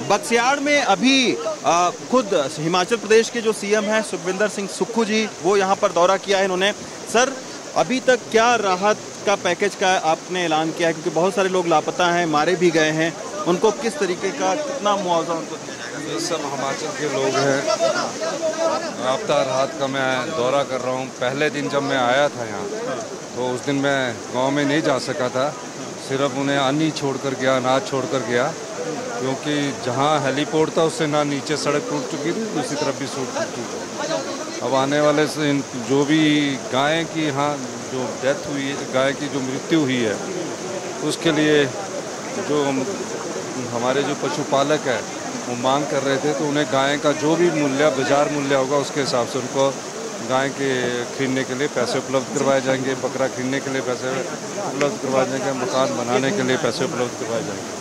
बख्तियार में अभी खुद हिमाचल प्रदेश के जो सीएम हैं सुखविंदर सिंह सुक्खू जी, वो यहाँ पर दौरा किया है इन्होंने। सर, अभी तक क्या राहत का पैकेज का आपने ऐलान किया है, क्योंकि बहुत सारे लोग लापता हैं, मारे भी गए हैं, उनको किस तरीके का कितना मुआवजा उनको दिया जाएगा? ये सब हिमाचल के लोग हैं। राब्ता राहत का मैं दौरा कर रहा हूँ। पहले दिन जब मैं आया था यहाँ, तो उस दिन मैं गांव में नहीं जा सका था, सिर्फ उन्हें अन्न छोड़ कर गया, अनाज छोड़ कर गया, क्योंकि जहाँ हेलीपोर्ट था उससे ना नीचे सड़क टूट चुकी थी, दूसरी तरफ भी टूट चुकी थी। अब आने वाले से जो भी गाय की यहाँ जो डेथ हुई है, गाय की जो मृत्यु हुई है, उसके लिए जो हमारे जो पशुपालक है वो मांग कर रहे थे, तो उन्हें गाय का जो भी मूल्य, बाजार मूल्य होगा, उसके हिसाब से उनको गाय के खरीदने के लिए पैसे उपलब्ध करवाए जाएंगे, बकरा खरीदने के लिए पैसे उपलब्ध करवाए जाएंगे, मकान बनाने के लिए पैसे उपलब्ध करवाए जाएंगे।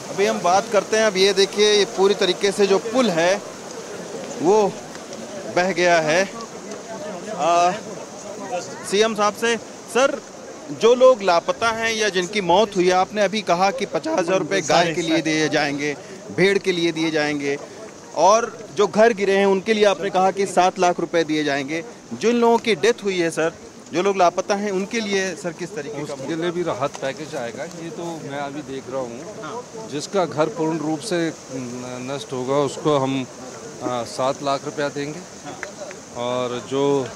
अभी हम बात करते हैं। अब ये देखिए, ये पूरी तरीके से जो पुल है वो बह गया है। सीएम साहब से, सर, जो लोग लापता हैं या जिनकी मौत हुई है, आपने अभी कहा कि 50,000 रुपये गाय के लिए दिए जाएंगे, भेड़ के लिए दिए जाएंगे, और जो घर गिरे हैं उनके लिए आपने कहा कि 7 लाख रुपए दिए जाएंगे। जिन लोगों की डेथ हुई है सर, जो लोग लापता हैं, उनके लिए सर किस तरीके का? उसके लिए भी राहत पैकेज आएगा। ये तो मैं अभी देख रहा हूँ, जिसका घर पूर्ण रूप से नष्ट होगा उसको हम 7 लाख रुपया देंगे, और जो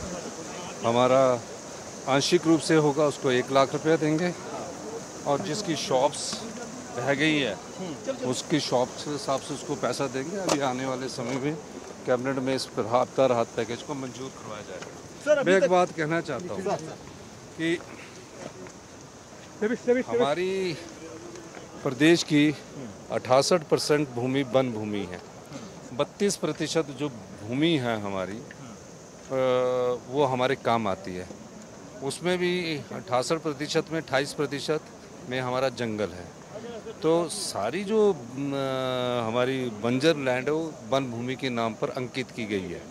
हमारा आंशिक रूप से होगा उसको 1 लाख रुपया देंगे, और जिसकी शॉप्स रह गई है उसकी शॉप के हिसाब से उसको पैसा देंगे। अभी आने वाले समय में कैबिनेट में इस राहत पैकेज को मंजूर करवाया जाएगा। मैं एक बात कहना चाहता हूँ कि हमारी प्रदेश की 68% भूमि वन भूमि है। 32% जो भूमि है हमारी, वो हमारे काम आती है। उसमें भी 68% में 28% में हमारा जंगल है। तो सारी जो हमारी बंजर लैंड है वो वन भूमि के नाम पर अंकित की गई है।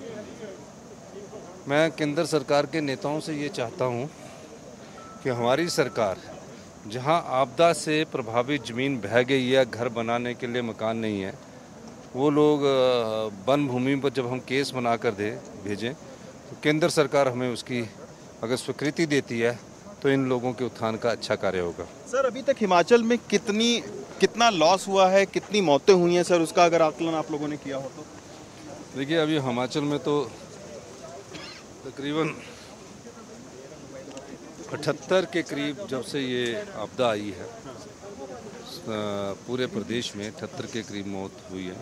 मैं केंद्र सरकार के नेताओं से ये चाहता हूँ कि हमारी सरकार, जहाँ आपदा से प्रभावित ज़मीन बह गई है, घर बनाने के लिए मकान नहीं है, वो लोग वन भूमि पर जब हम केस बना कर भेजें, तो केंद्र सरकार हमें उसकी अगर स्वीकृति देती है तो इन लोगों के उत्थान का अच्छा कार्य होगा। सर, अभी तक हिमाचल में कितना लॉस हुआ है, कितनी मौतें हुई हैं सर, उसका अगर आकलन आप लोगों ने किया हो तो? देखिए, अभी हिमाचल में तो तकरीबन 78 के करीब जब से ये आपदा आई है, पूरे प्रदेश में 78 के करीब मौत हुई है,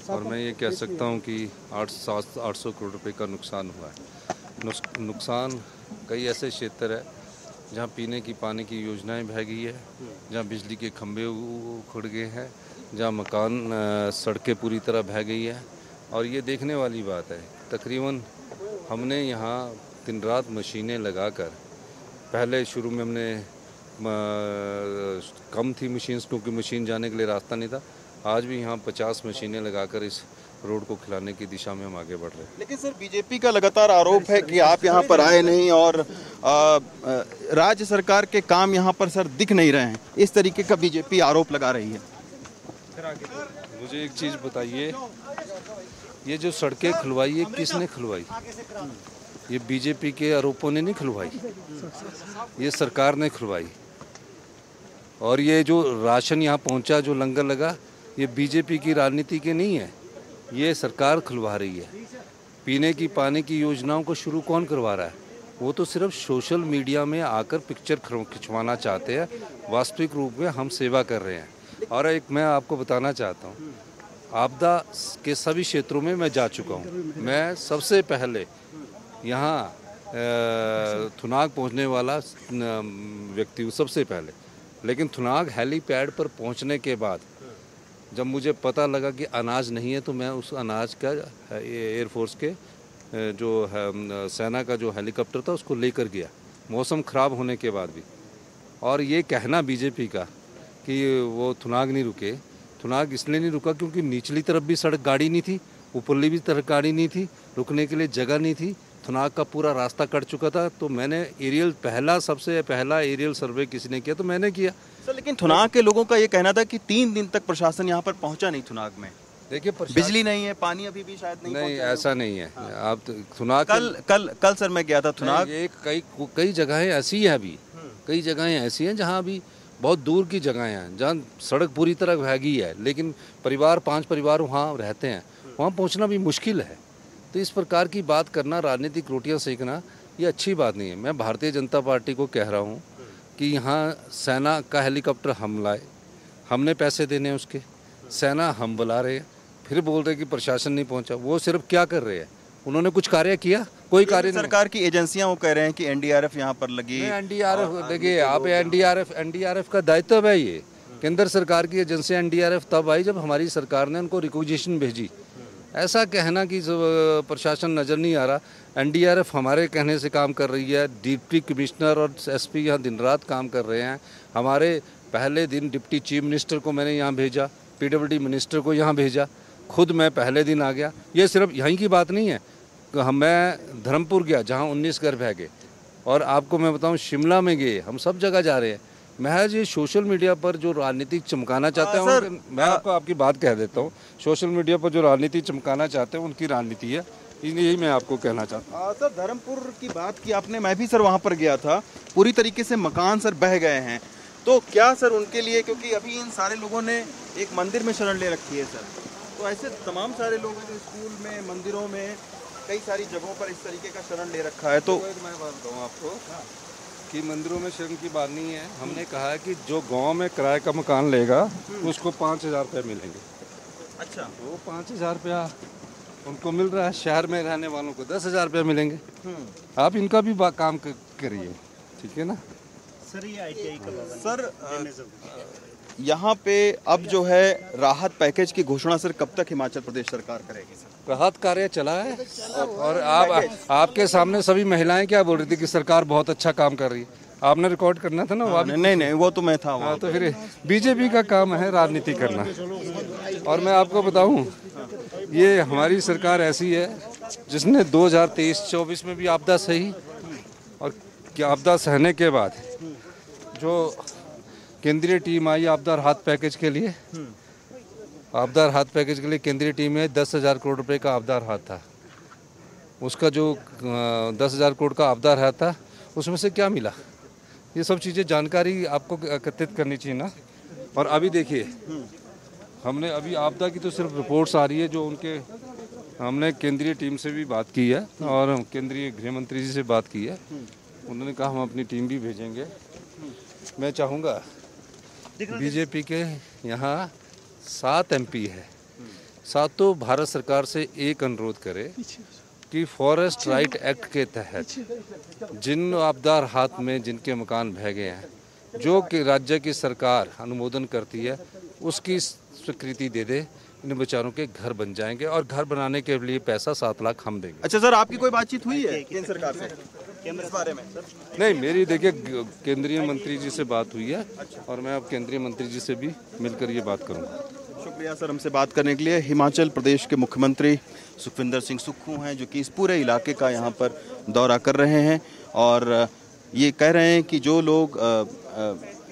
और मैं ये कह सकता हूँ कि 800 करोड़ रुपए का नुकसान हुआ है। नुकसान कई ऐसे क्षेत्र है जहाँ पीने की पानी की योजनाएं बह गई है, जहाँ बिजली के खंभे उखड़ गए हैं, जहाँ मकान सड़कें पूरी तरह बह गई है। और ये देखने वाली बात है, तकरीबन हमने यहाँ दिन रात मशीनें लगाकर, पहले शुरू में हमने कम थी मशीन, क्योंकि मशीन जाने के लिए रास्ता नहीं था। आज भी यहाँ 50 मशीनें लगाकर इस रोड को खिलाने की दिशा में हम आगे बढ़ रहे हैं। लेकिन सर, बीजेपी का लगातार आरोप है कि आप यहाँ पर आए नहीं और राज्य सरकार के काम यहाँ पर सर दिख नहीं रहे हैं। इस तरीके का बीजेपी आरोप लगा रही है। मुझे एक चीज़ बताइए, ये जो सड़कें खुलवाई है किसने खुलवाई? ये बीजेपी के आरोपों ने नहीं खुलवाई, ये सरकार ने खुलवाई। और ये जो राशन यहाँ पहुँचा, जो लंगर लगा, ये बीजेपी की राजनीति के नहीं है, ये सरकार खुलवा रही है। पीने की पानी की योजनाओं को शुरू कौन करवा रहा है? वो तो सिर्फ सोशल मीडिया में आकर पिक्चर खिंचवाना चाहते हैं, वास्तविक रूप में हम सेवा कर रहे हैं। और एक मैं आपको बताना चाहता हूँ, आपदा के सभी क्षेत्रों में मैं जा चुका हूँ। मैं सबसे पहले यहाँ थुनाग पहुँचने वाला व्यक्ति हूँ, सबसे पहले। लेकिन थुनाग हेलीपैड पर पहुँचने के बाद जब मुझे पता लगा कि अनाज नहीं है, तो मैं उस अनाज का एयरफोर्स के जो है सेना का जो हेलीकॉप्टर था उसको लेकर गया, मौसम ख़राब होने के बाद भी। और ये कहना बीजेपी का कि वो थुनाग नहीं रुके, थुनाग इसलिए नहीं रुका क्योंकि निचली तरफ भी सड़क गाड़ी नहीं थी, ऊपरली भी तरफ गाड़ी नहीं थी, रुकने के लिए जगह नहीं थी, थुनाग का पूरा रास्ता कट चुका था, तो मैंने सबसे पहला एरियल सर्वे किसी ने किया तो मैंने किया। सर लेकिन थुनाग के लोगों का ये कहना था कि 3 दिन तक प्रशासन यहाँ पर पहुँचा नहीं थुनाग में। देखिए बिजली नहीं है, पानी अभी भी शायद नहीं, ऐसा नहीं है। आप थुनाग कल सर मैं गया था थुनाग, ये कई जगहें ऐसी हैं, अभी कई जगहें ऐसी हैं जहाँ अभी बहुत दूर की जगहें हैं जहाँ सड़क पूरी तरह भैगी है, लेकिन 5 परिवार वहाँ रहते हैं, वहाँ पहुँचना भी मुश्किल है। तो इस प्रकार की बात करना, राजनीतिक रोटियां सेकना, ये अच्छी बात नहीं है। मैं भारतीय जनता पार्टी को कह रहा हूँ कि यहाँ सेना का हेलीकॉप्टर हम लाए, हमने पैसे देने हैं उसके, सेना हम बुला रहे हैं, फिर बोल रहे कि प्रशासन नहीं पहुँचा। वो सिर्फ क्या कर रहे हैं, उन्होंने कुछ कार्य किया? कोई कार्य नहीं। सरकार की एजेंसियां वो कह रहे हैं कि एनडीआरएफ यहाँ पर लगी। एनडीआरएफ देखिए, आप एनडीआरएफ का दायित्व है ये। केंद्र सरकार की एजेंसी एनडीआरएफ तब आई जब हमारी सरकार ने उनको रिक्विजिशन भेजी। ऐसा कहना कि प्रशासन नज़र नहीं आ रहा, एनडीआरएफ हमारे कहने से काम कर रही है। डिप्टी कमिश्नर और एसपी यहाँ दिन रात काम कर रहे हैं। हमारे पहले दिन डिप्टी चीफ मिनिस्टर को मैंने यहाँ भेजा, पीडब्ल्यूडी मिनिस्टर को यहाँ भेजा, खुद मैं पहले दिन आ गया। ये सिर्फ यहीं की बात नहीं है, मैं धर्मपुर गया जहाँ 19 घर बह गए, और आपको मैं बताऊँ शिमला में गए, हम सब जगह जा रहे हैं। महज ये सोशल मीडिया पर जो राजनीति चमकाना चाहते हैं, मैं आपको आपकी बात कह देता हूँ, सोशल मीडिया पर जो राजनीति चमकाना चाहते हैं उनकी राजनीति है, यही मैं आपको कहना चाहता हूँ। सर धर्मपुर की बात की आपने, मैं भी सर वहाँ पर गया था, पूरी तरीके से मकान सर बह गए हैं। तो क्या सर उनके लिए, क्योंकि अभी इन सारे लोगों ने एक मंदिर में शरण ले रखी है सर, तो ऐसे तमाम सारे लोगों ने स्कूल में, मंदिरों में, कई सारी जगहों पर इस तरीके का शरण ले रखा है। तो मैं बात बताऊँ आपको कि मंदिरों में शरण की बात नहीं है। हमने कहा है कि जो गांव में किराए का मकान लेगा उसको 5,000 रुपये मिलेंगे। अच्छा, वो 5,000 रुपया उनको मिल रहा है, शहर में रहने वालों को 10,000 रुपये मिलेंगे। आप इनका भी काम करिए, ठीक है ना सर? ये ITI का सर यहाँ पे अब जो है राहत पैकेज की घोषणा सर कब तक हिमाचल प्रदेश सरकार करेगी सर? राहत कार्य चला है, और आपके सामने सभी महिलाएं क्या बोल रही थी कि सरकार बहुत अच्छा काम कर रही है। आपने रिकॉर्ड करना था ना? वो नहीं, वो तो मैं था वहाँ। तो फिर बीजेपी का काम है राजनीति करना। और मैं आपको बताऊं, ये हमारी सरकार ऐसी है जिसने 2023-24 में भी आपदा सही, और आपदा सहने के बाद जो केंद्रीय टीम आई आपदा राहत पैकेज के लिए, आपदा राहत पैकेज के लिए केंद्रीय टीम में 10,000 करोड़ रुपए का आपदा राहत था। उसका जो 10,000 करोड़ का आपदा राहत था, उसमें से क्या मिला? ये सब चीज़ें जानकारी आपको एकत्रित करनी चाहिए ना। और अभी देखिए, हमने अभी आपदा की तो सिर्फ रिपोर्ट्स आ रही है, जो उनके हमने केंद्रीय टीम से भी बात की है और केंद्रीय गृह मंत्री जी से बात की है। उन्होंने कहा हम अपनी टीम भी भेजेंगे। मैं चाहूँगा बीजेपी के यहाँ 7 MP है, सातों भारत सरकार से एक अनुरोध करे कि फॉरेस्ट राइट एक्ट के तहत जिन आपदा राहत में जिनके मकान बह गए हैं, जो कि राज्य की सरकार अनुमोदन करती है, उसकी स्वीकृति दे दे, इन बेचारों के घर बन जाएंगे, और घर बनाने के लिए पैसा 7 लाख हम देंगे। अच्छा सर, आपकी कोई बातचीत हुई है केंद्र सरकार से इस बारे में? नहीं, मेरी देखिए केंद्रीय मंत्री जी से बात हुई है, और मैं अब केंद्रीय मंत्री जी से भी मिलकर ये बात करूँगा। शुक्रिया सर हमसे बात करने के लिए। हिमाचल प्रदेश के मुख्यमंत्री सुखविंदर सिंह सुक्खू हैं, जो कि इस पूरे इलाके का यहाँ पर दौरा कर रहे हैं, और ये कह रहे हैं कि जो लोग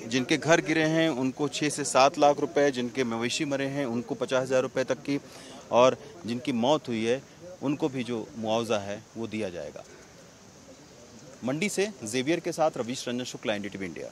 जिनके घर गिरे हैं उनको 6 से 7 लाख रुपए, जिनके मवेशी मरे हैं उनको 50,000 रुपये तक की, और जिनकी मौत हुई है उनको भी जो मुआवजा है वो दिया जाएगा। मंडी से जेवियर के साथ रवीश रंजन शुक्ला, NDTV इंडिया।